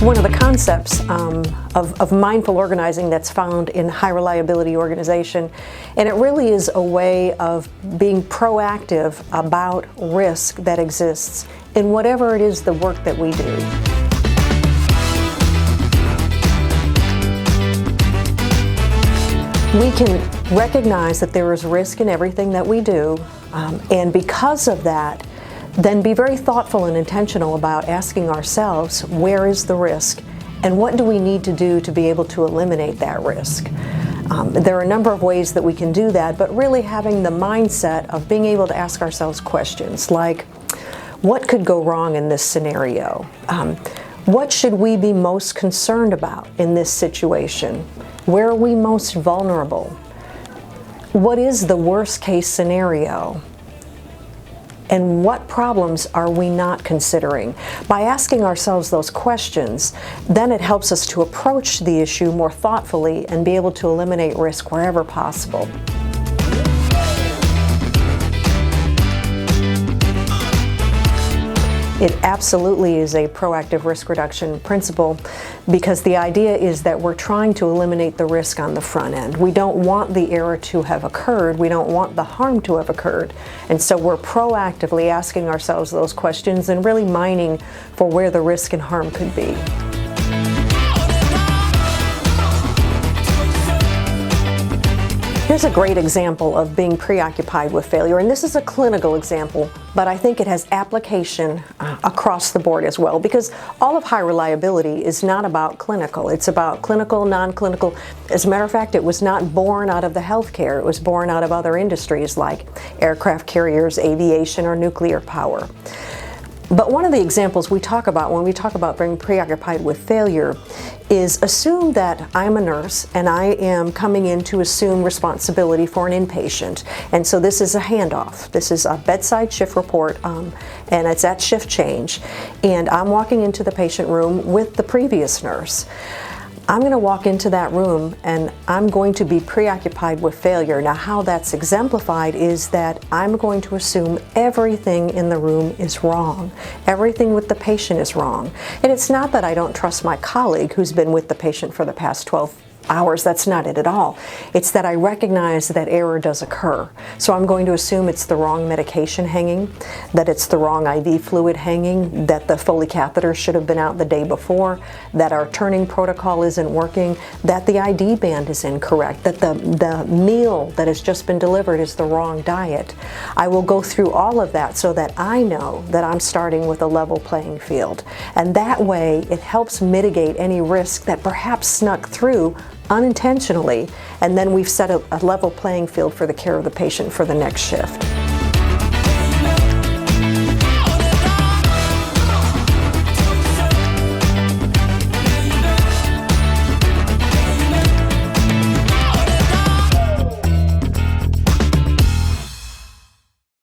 one of the concepts of mindful organizing that's found in high reliability organization, and it really is a way of being proactive about risk that exists in whatever it is the work that we do. We can recognize that there is risk in everything that we do, and because of that, then be very thoughtful and intentional about asking ourselves, where is the risk and what do we need to do to be able to eliminate that risk? There are a number of ways that we can do that, but really having the mindset of being able to ask ourselves questions like, what could go wrong in this scenario? What should we be most concerned about in this situation? Where are we most vulnerable? What is the worst case scenario? And what problems are we not considering? By asking ourselves those questions, then it helps us to approach the issue more thoughtfully and be able to eliminate risk wherever possible. It absolutely is a proactive risk reduction principle because the idea is that we're trying to eliminate the risk on the front end. We don't want the error to have occurred. We don't want the harm to have occurred. And so we're proactively asking ourselves those questions and really mining for where the risk and harm could be. Here's a great example of being preoccupied with failure, and this is a clinical example, but I think it has application across the board as well, because all of high reliability is not about clinical. It's about clinical, non-clinical. As a matter of fact, it was not born out of the healthcare. It was born out of other industries like aircraft carriers, aviation, or nuclear power. But one of the examples we talk about when we talk about being preoccupied with failure is assume that I'm a nurse and I am coming in to assume responsibility for an inpatient. And so this is a handoff. This is a bedside shift report, and it's at shift change. And I'm walking into the patient room with the previous nurse. I'm going to walk into that room and I'm going to be preoccupied with failure. Now, how that's exemplified is that I'm going to assume everything in the room is wrong. Everything with the patient is wrong. And it's not that I don't trust my colleague who's been with the patient for the past 12 hours. That's not it at all. It's that I recognize that error does occur. So I'm going to assume it's the wrong medication hanging, that it's the wrong IV fluid hanging, that the Foley catheter should have been out the day before, that our turning protocol isn't working, that the ID band is incorrect, that the meal that has just been delivered is the wrong diet. I will go through all of that so that I know that I'm starting with a level playing field. And that way it helps mitigate any risk that perhaps snuck through unintentionally, and then we've set a level playing field for the care of the patient for the next shift.